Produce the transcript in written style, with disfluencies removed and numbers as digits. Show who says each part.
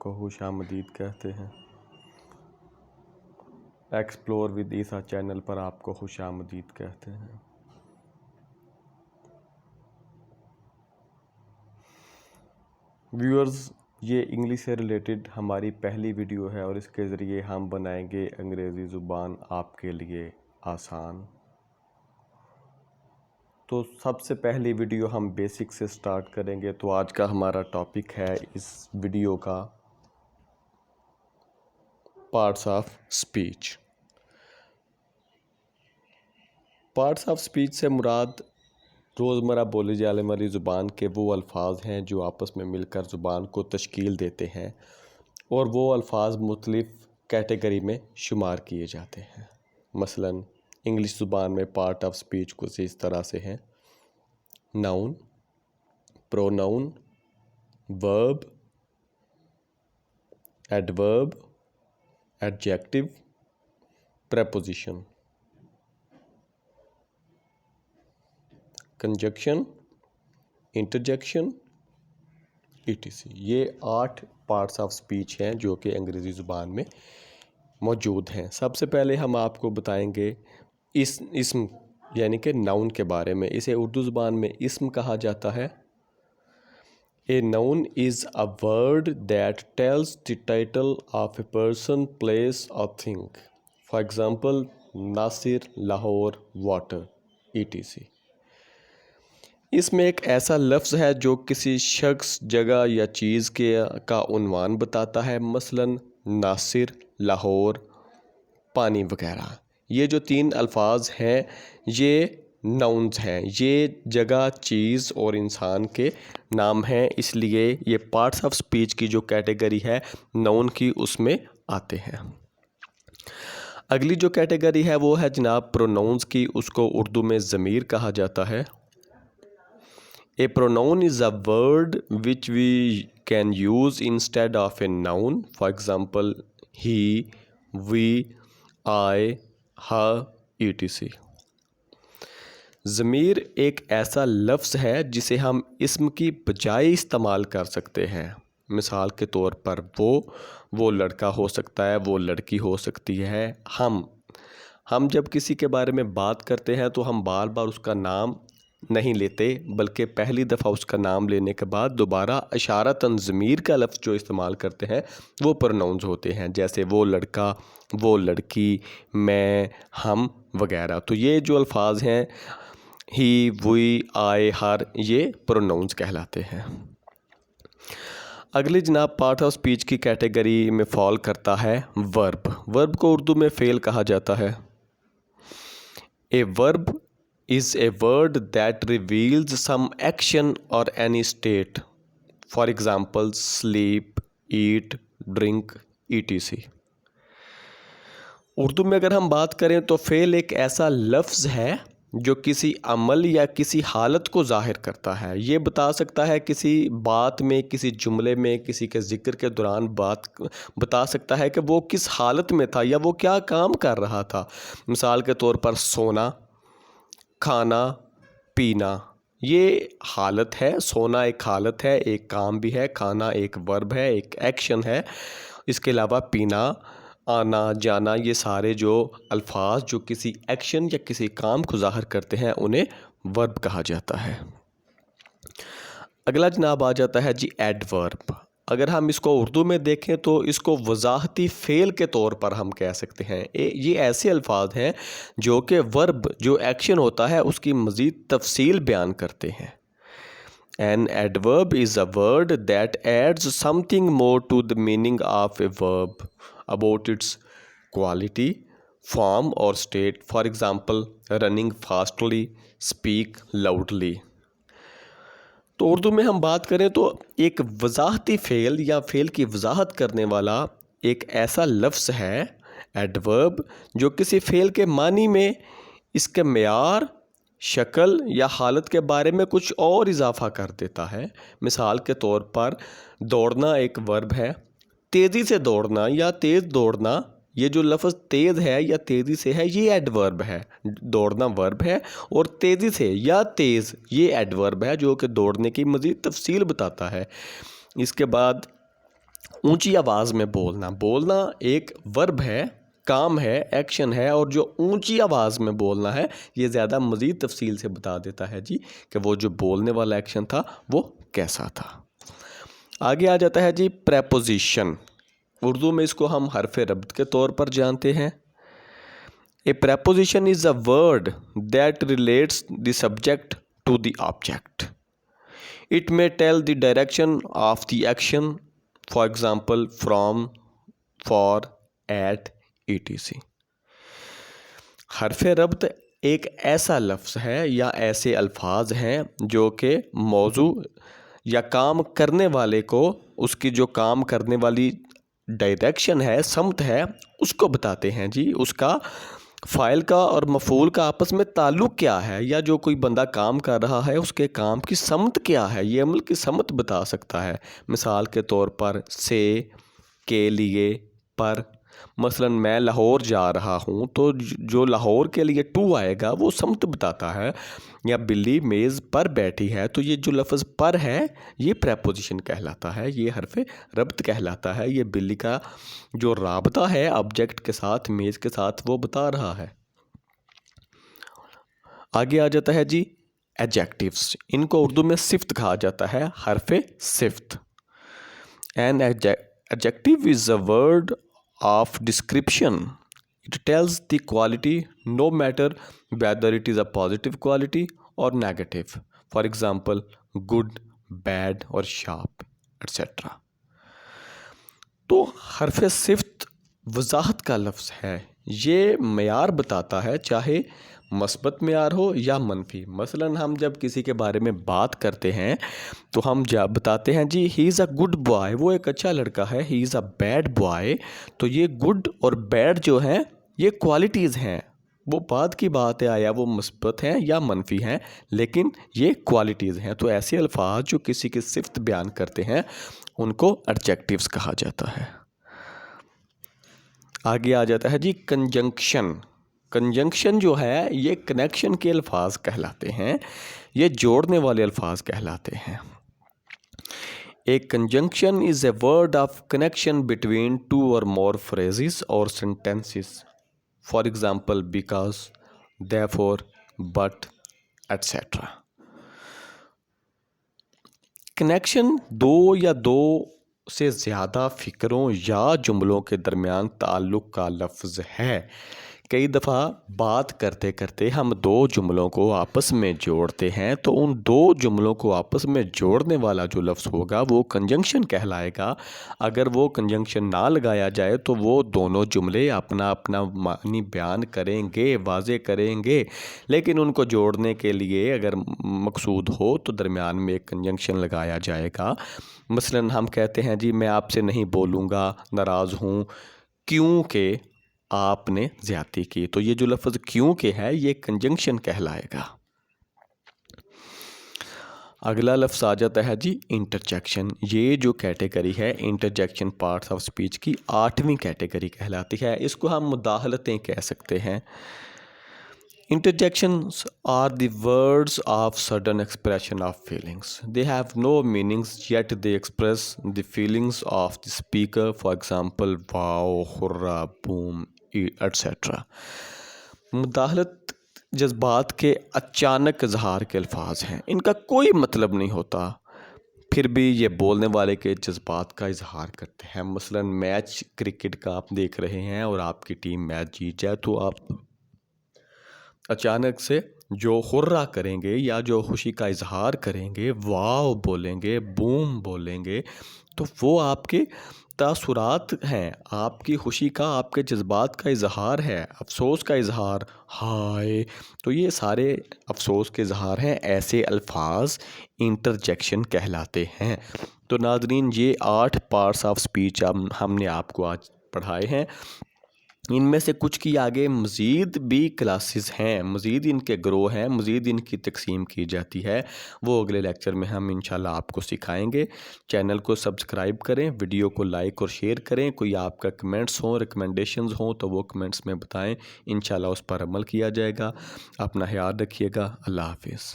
Speaker 1: کو خوش آمدید کہتے ہیں۔ ایکسپلور ود عیسیٰ چینل پر آپ کو خوش آمدید کہتے ہیں۔ ویورز، یہ انگلش سے ریلیٹڈ ہماری پہلی ویڈیو ہے اور اس کے ذریعے ہم بنائیں گے انگریزی زبان آپ کے لیے آسان۔ تو سب سے پہلی ویڈیو ہم بیسک سے سٹارٹ کریں گے۔ تو آج کا ہمارا ٹاپک ہے اس ویڈیو کا parts of speech. Parts of speech سے مراد روزمرہ بولی جانے والی زبان کے وہ الفاظ ہیں جو آپس میں مل کر زبان کو تشکیل دیتے ہیں، اور وہ الفاظ مختلف کیٹیگری میں شمار کیے جاتے ہیں۔ مثلا انگلش زبان میں پارٹ آف سپیچ کچھ اس طرح سے ہیں: ناؤن، پروناؤن، ورب، ایڈورب، ایڈجیکٹو، پریپوزیشن، کنجکشن، انٹرجیکشن، ETC۔ یہ 8 پارٹس آف سپیچ ہیں جو کہ انگریزی زبان میں موجود ہیں۔ سب سے پہلے ہم آپ کو بتائیں گے اسم یعنی کہ ناؤن کے بارے میں۔ اسے اردو زبان میں اسم کہا جاتا ہے۔ A noun is a word that tells the title of a person, place or thing. For example, Nasir, Lahore, water, etc۔ اس میں ایک ایسا لفظ ہے جو کسی شخص، جگہ یا چیز کا عنوان بتاتا ہے، مثلا ناصر، لاہور، پانی وغیرہ۔ یہ جو 3 الفاظ ہیں یہ ناؤنز ہیں، یہ جگہ، چیز اور انسان کے نام ہیں، اس لیے یہ پارٹس آف سپیچ کی جو کیٹیگری ہے ناؤن کی اس میں آتے ہیں۔ اگلی جو کیٹیگری ہے وہ ہے جناب پروناؤنز کی، اس کو اردو میں ضمیر کہا جاتا ہے۔ A pronoun is a word which we can use instead of a noun. For example, he, we, I, her, etc۔ ضمیر ایک ایسا لفظ ہے جسے ہم اسم کی بجائے استعمال کر سکتے ہیں۔ مثال کے طور پر وہ لڑکا ہو سکتا ہے، وہ لڑکی ہو سکتی ہے۔ ہم جب کسی کے بارے میں بات کرتے ہیں تو ہم بار بار اس کا نام نہیں لیتے، بلکہ پہلی دفعہ اس کا نام لینے کے بعد دوبارہ اشارتاً ضمیر کا لفظ جو استعمال کرتے ہیں وہ پروناؤنز ہوتے ہیں، جیسے وہ لڑکا، وہ لڑکی، میں، ہم وغیرہ۔ تو یہ جو الفاظ ہیں ہی، وی، آئی، ہر، یہ پروناؤنز کہلاتے ہیں۔ اگلی جناب پارٹ آف سپیچ کی کیٹیگری میں فال کرتا ہے ورب۔ ورب کو اردو میں فعل کہا جاتا ہے۔ اے ورب is a word that reveals some action or any state. For example, sleep, eat, drink, etc۔ Urdu میں اگر ہم بات کریں تو فعل ایک ایسا لفظ ہے جو کسی عمل یا کسی حالت کو ظاہر کرتا ہے۔ یہ بتا سکتا ہے کسی بات میں، کسی جملے میں، کسی کے ذکر کے دوران بتا سکتا ہے کہ وہ کس حالت میں تھا یا وہ کیا کام کر رہا تھا۔ مثال کے طور پر سونا، کھانا، پینا، یہ حالت ہے۔ سونا ایک حالت ہے، ایک کام بھی ہے۔ کھانا ایک ورب ہے، ایک ایکشن ہے۔ اس کے علاوہ پینا، آنا، جانا، یہ سارے جو الفاظ جو کسی ایکشن یا کسی کام کو ظاہر کرتے ہیں انہیں ورب کہا جاتا ہے۔ اگلا جناب آ جاتا ہے جی ایڈورب۔ اگر ہم اس کو اردو میں دیکھیں تو اس کو وضاحتی فعل کے طور پر ہم کہہ سکتے ہیں۔ یہ ایسے الفاظ ہیں جو کہ ورب جو ایکشن ہوتا ہے اس کی مزید تفصیل بیان کرتے ہیں۔ An adverb is a word that adds something more to the meaning of a verb about its quality, form or state. For example, running fastly, speak loudly۔ تو اردو میں ہم بات کریں تو ایک وضاحتی فعل یا فعل کی وضاحت کرنے والا ایک ایسا لفظ ہے ایڈورب جو کسی فعل کے معنی میں اس کے معیار، شکل یا حالت کے بارے میں کچھ اور اضافہ کر دیتا ہے۔ مثال کے طور پر دوڑنا ایک ورب ہے۔ تیزی سے دوڑنا یا تیز دوڑنا، یہ جو لفظ تیز ہے یا تیزی سے ہے یہ ایڈورب ہے۔ دوڑنا ورب ہے اور تیزی سے یا تیز یہ ایڈورب ہے جو کہ دوڑنے کی مزید تفصیل بتاتا ہے۔ اس کے بعد اونچی آواز میں بولنا، بولنا ایک ورب ہے، کام ہے، ایکشن ہے، اور جو اونچی آواز میں بولنا ہے یہ زیادہ مزید تفصیل سے بتا دیتا ہے جی کہ وہ جو بولنے والا ایکشن تھا وہ کیسا تھا۔ آگے آ جاتا ہے جی پریپوزیشن، اردو میں اس کو ہم حرف ربط کے طور پر جانتے ہیں۔ A preposition is a word that relates the subject to the object. It may tell the direction of the action, for example, from, for, at, etc. حرف ربط ایک ایسا لفظ ہے یا ایسے الفاظ ہیں جو کہ موضوع یا کام کرنے والے کو اس کی جو کام کرنے والی ڈائریکشن ہے، سمت ہے، اس کو بتاتے ہیں جی، اس کا فاعل کا اور مفعول کا آپس میں تعلق کیا ہے، یا جو کوئی بندہ کام کر رہا ہے اس کے کام کی سمت کیا ہے، یہ عمل کی سمت بتا سکتا ہے۔ مثال کے طور پر سے، کے لیے، پر۔ مثلا میں لاہور جا رہا ہوں تو جو لاہور کے لیے ٹو آئے گا وہ سمت بتاتا ہے، یا بلی میز پر بیٹھی ہے تو یہ جو لفظ پر ہے یہ پریپوزیشن کہلاتا ہے، یہ حرف ربط کہلاتا ہے، یہ بلی کا جو رابطہ ہے آبجیکٹ کے ساتھ، میز کے ساتھ، وہ بتا رہا ہے۔ آگے آ جاتا ہے جی ایڈجیکٹیوز، ان کو اردو میں صفت کہا جاتا ہے، حرف صفت۔ An adjective is a word of description. It tells the quality no matter whether it is a positive quality or negative. For example, good, bad or sharp, etc. تو حرف صفت وضاحت کا لفظ ہے، یہ معیار بتاتا ہے، چاہے مثبت معیار ہو یا منفی۔ مثلا ہم جب کسی کے بارے میں بات کرتے ہیں تو ہم بتاتے ہیں جی ہی از اے گڈ بوائے، وہ ایک اچھا لڑکا ہے، ہی از اے بیڈ بوائے، تو یہ گڈ اور بیڈ جو ہیں یہ کوالٹیز ہیں، وہ بعد کی بات ہے آیا وہ مثبت ہیں یا منفی ہیں، لیکن یہ کوالٹیز ہیں۔ تو ایسے الفاظ جو کسی کی صفت بیان کرتے ہیں ان کو ایڈجیکٹیوز کہا جاتا ہے۔ آگے آ جاتا ہے جی کنجنکشن۔ کنجنکشن جو ہے یہ کنیکشن کے الفاظ کہلاتے ہیں، یہ جوڑنے والے الفاظ کہلاتے ہیں۔ ایک conjunction is a word of connection between two اور مور phrases اور sentences. For example, because, therefore, but, etc. Connection دو یا دو سے زیادہ فکروں یا جملوں کے درمیان تعلق کا لفظ ہے۔ کئی دفعہ بات کرتے کرتے ہم دو جملوں کو آپس میں جوڑتے ہیں تو ان دو جملوں کو آپس میں جوڑنے والا جو لفظ ہوگا وہ کنجنکشن کہلائے گا۔ اگر وہ کنجنکشن نہ لگایا جائے تو وہ دونوں جملے اپنا اپنا معنی بیان کریں گے، واضح کریں گے، لیکن ان کو جوڑنے کے لیے اگر مقصود ہو تو درمیان میں ایک کنجنکشن لگایا جائے گا۔ مثلا ہم کہتے ہیں جی میں آپ سے نہیں بولوں گا، ناراض ہوں کیونکہ آپ نے زیادتی کی، تو یہ جو لفظ کیونکہ ہے یہ کنجنکشن کہلائے گا۔ اگلا لفظ آ جاتا ہے جی انٹرجیکشن۔ یہ جو کیٹیگری ہے انٹرجیکشن پارٹس آف سپیچ کی 8ویں کیٹیگری کہلاتی ہے، اس کو ہم مداخلتیں کہہ سکتے ہیں۔ Interjections are the words of sudden expression of feelings. They have no meanings yet they express the feelings of the speaker. For example, wow, hurrah, boom, etc. مداخلت جذبات کے اچانک اظہار کے الفاظ ہیں، ان کا کوئی مطلب نہیں ہوتا، پھر بھی یہ بولنے والے کے جذبات کا اظہار کرتے ہیں۔ مثلا میچ کرکٹ کا آپ دیکھ رہے ہیں اور آپ کی ٹیم میچ جیت جائے تو آپ اچانک سے جو ہررا کریں گے یا جو خوشی کا اظہار کریں گے، واو بولیں گے، بوم بولیں گے، تو وہ آپ کے تاثرات ہیں، آپ کی خوشی کا، آپ کے جذبات کا اظہار ہے، افسوس کا اظہار، ہائے، تو یہ سارے افسوس کے اظہار ہیں، ایسے الفاظ انٹرجیکشن کہلاتے ہیں۔ تو ناظرین یہ 8 پارٹس آف سپیچ ہم نے آپ کو آج پڑھائے ہیں، ان میں سے کچھ کی آگے مزید بھی کلاسز ہیں، مزید ان کے گروہ ہیں، مزید ان کی تقسیم کی جاتی ہے، وہ اگلے لیکچر میں ہم انشاءاللہ آپ کو سکھائیں گے۔ چینل کو سبسکرائب کریں، ویڈیو کو لائک اور شیئر کریں، کوئی آپ کا کمنٹس ہوں، ریکمنڈیشنز ہوں تو وہ کمنٹس میں بتائیں، انشاءاللہ اس پر عمل کیا جائے گا۔ اپنا خیال رکھیے گا، اللہ حافظ۔